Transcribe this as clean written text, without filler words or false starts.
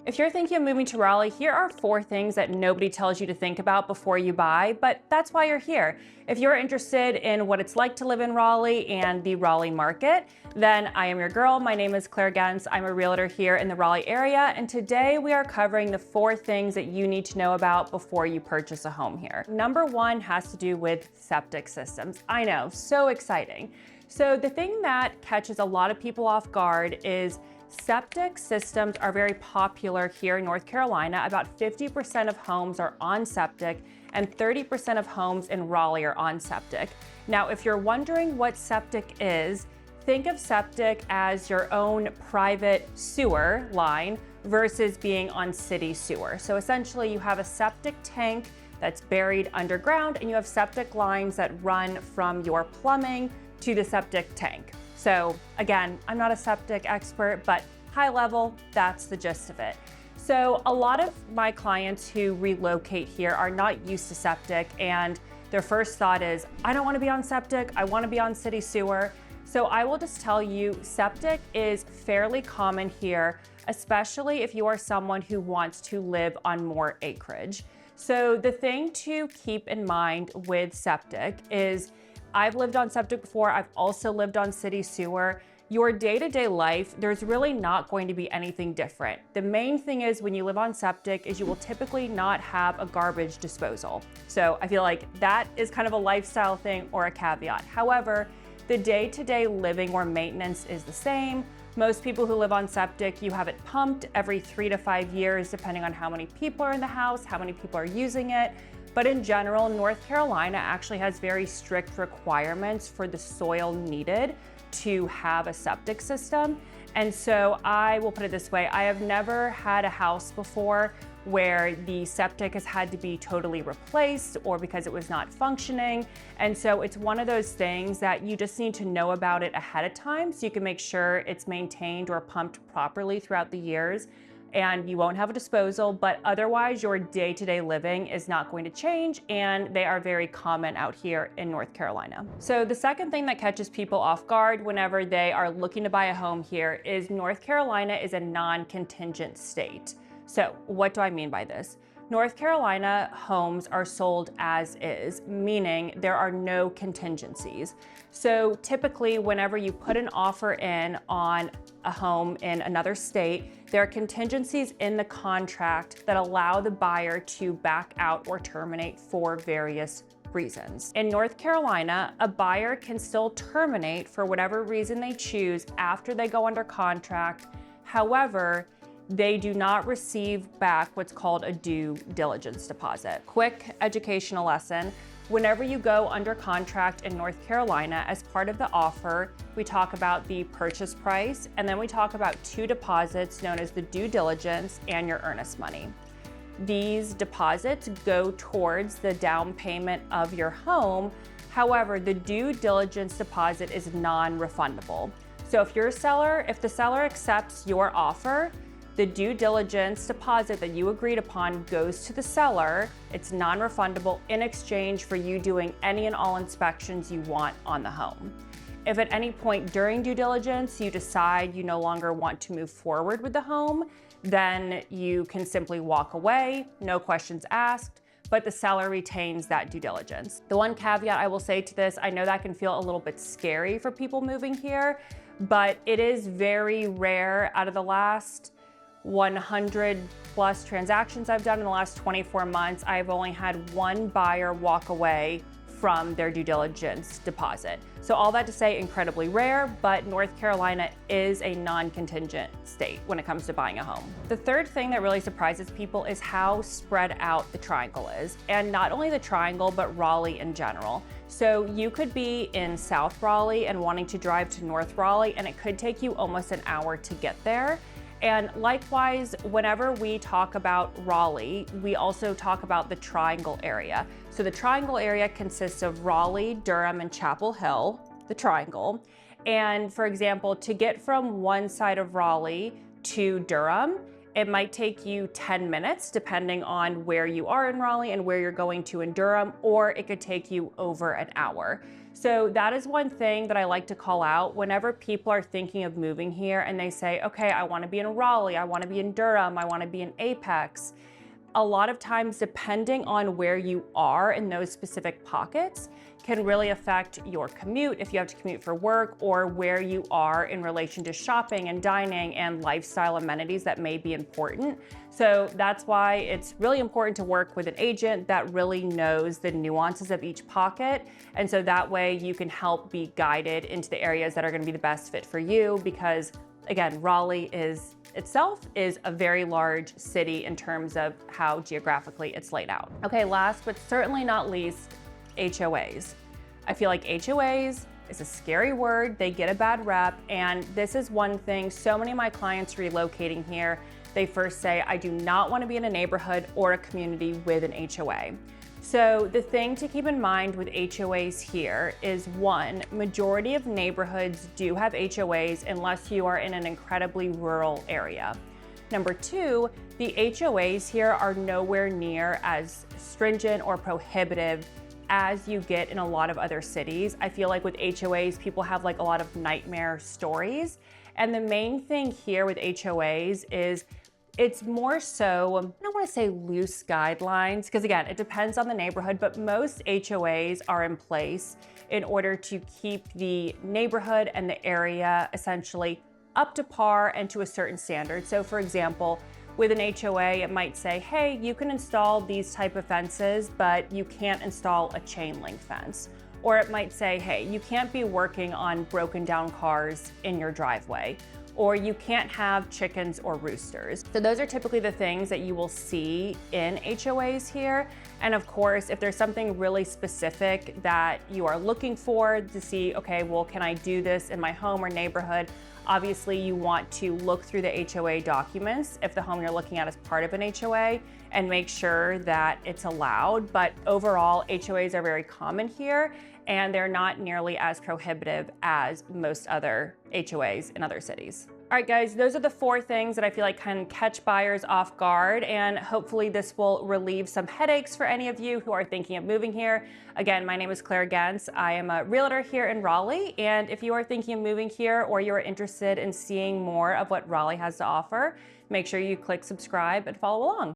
If you're thinking of moving to Raleigh, here are 4 things that nobody tells you to think about before you buy, but that's why you're here. If you're interested in what it's like to live in Raleigh and the Raleigh market, then I am your girl. My name is Claire Gens. I'm a realtor here in the Raleigh area, and today we are covering the 4 things that you need to know about before you purchase a home here. Number 1 has to do with septic systems. I know, so exciting. So the thing that catches a lot of people off guard is septic systems are very popular here in North Carolina. About 50% of homes are on septic and 30% of homes in Raleigh are on septic. Now, if you're wondering what septic is, think of septic as your own private sewer line versus being on city sewer. So essentially you have a septic tank that's buried underground and you have septic lines that run from your plumbing to the septic tank. So again, I'm not a septic expert, but high level, that's the gist of it. So a lot of my clients who relocate here are not used to septic, and their first thought is, I don't want to be on septic, I want to be on city sewer. So I will just tell you, septic is fairly common here, especially if you are someone who wants to live on more acreage. So the thing to keep in mind with septic is, I've lived on septic before, I've also lived on city sewer. Your day-to-day life, there's really not going to be anything different. The main thing is when you live on septic is you will typically not have a garbage disposal. So I feel like that is kind of a lifestyle thing or a caveat. However, the day-to-day living or maintenance is the same. Most people who live on septic, you have it pumped every 3 to 5 years, depending on how many people are in the house, how many people are using it. But in general, North Carolina actually has very strict requirements for the soil needed to have a septic system. And so I will put it this way, I have never had a house before where the septic has had to be totally replaced or because it was not functioning. And so it's one of those things that you just need to know about it ahead of time so you can make sure it's maintained or pumped properly throughout the years, and you won't have a disposal, but otherwise your day-to-day living is not going to change, and they are very common out here in North Carolina. So the second thing that catches people off guard whenever they are looking to buy a home here is North Carolina is a non-contingent state. So what do I mean by this? North Carolina homes are sold as is, meaning there are no contingencies. So typically whenever you put an offer in on a home in another state, there are contingencies in the contract that allow the buyer to back out or terminate for various reasons. In North Carolina, a buyer can still terminate for whatever reason they choose after they go under contract. However, they do not receive back what's called a due diligence deposit. Quick educational lesson. Whenever you go under contract in North Carolina, as part of the offer, we talk about the purchase price, and then we talk about 2 deposits known as the due diligence and your earnest money. These deposits go towards the down payment of your home. However, the due diligence deposit is non-refundable. So if the seller accepts your offer, the due diligence deposit that you agreed upon goes to the seller. It's non-refundable in exchange for you doing any and all inspections you want on the home. If at any point during due diligence you decide you no longer want to move forward with the home, then you can simply walk away, no questions asked, but the seller retains that due diligence. The one caveat I will say to this, I know that can feel a little bit scary for people moving here, but it is very rare. Out of the last 100 plus transactions I've done in the last 24 months, I've only had 1 buyer walk away from their due diligence deposit. So all that to say, incredibly rare, but North Carolina is a non-contingent state when it comes to buying a home. The third thing that really surprises people is how spread out the triangle is. And not only the triangle, but Raleigh in general. So you could be in South Raleigh and wanting to drive to North Raleigh, and it could take you almost an hour to get there. And likewise, whenever we talk about Raleigh, we also talk about the triangle area. So the triangle area consists of Raleigh, Durham, and Chapel Hill, the triangle. And for example, to get from one side of Raleigh to Durham, it might take you 10 minutes depending on where you are in Raleigh and where you're going to in Durham, or it could take you over an hour. So that is one thing that I like to call out whenever people are thinking of moving here and they say, okay, I want to be in Raleigh, I want to be in Durham, I want to be in Apex. A lot of times, depending on where you are in those specific pockets, can really affect your commute if you have to commute for work, or where you are in relation to shopping and dining and lifestyle amenities that may be important. So that's why it's really important to work with an agent that really knows the nuances of each pocket. And so that way you can help be guided into the areas that are gonna be the best fit for you, because again, Raleigh itself is a very large city in terms of how geographically it's laid out. Okay, last but certainly not least, HOAs. I feel like HOAs is a scary word. They get a bad rep, and this is one thing so many of my clients relocating here, they first say, I do not want to be in a neighborhood or a community with an HOA. So the thing to keep in mind with HOAs here is, one, majority of neighborhoods do have HOAs unless you are in an incredibly rural area. Number two, the HOAs here are nowhere near as stringent or prohibitive as you get in a lot of other cities. I feel like with HOAs, people have like a lot of nightmare stories. And the main thing here with HOAs is it's more so, I don't want to say loose guidelines, because again, it depends on the neighborhood, but most HOAs are in place in order to keep the neighborhood and the area essentially up to par and to a certain standard. So for example, with an HOA, it might say, hey, you can install these type of fences, but you can't install a chain link fence. Or it might say, hey, you can't be working on broken down cars in your driveway, or you can't have chickens or roosters. So those are typically the things that you will see in HOAs here. And of course, if there's something really specific that you are looking for to see, okay, well, can I do this in my home or neighborhood? Obviously, you want to look through the HOA documents if the home you're looking at is part of an HOA, and make sure that it's allowed. But overall, HOAs are very common here, and they're not nearly as prohibitive as most other HOAs in other cities. All right, guys, those are the 4 things that I feel like can catch buyers off guard, and hopefully this will relieve some headaches for any of you who are thinking of moving here. Again, my name is Claire Gens. I am a realtor here in Raleigh, and if you are thinking of moving here or you're interested in seeing more of what Raleigh has to offer, make sure you click subscribe and follow along.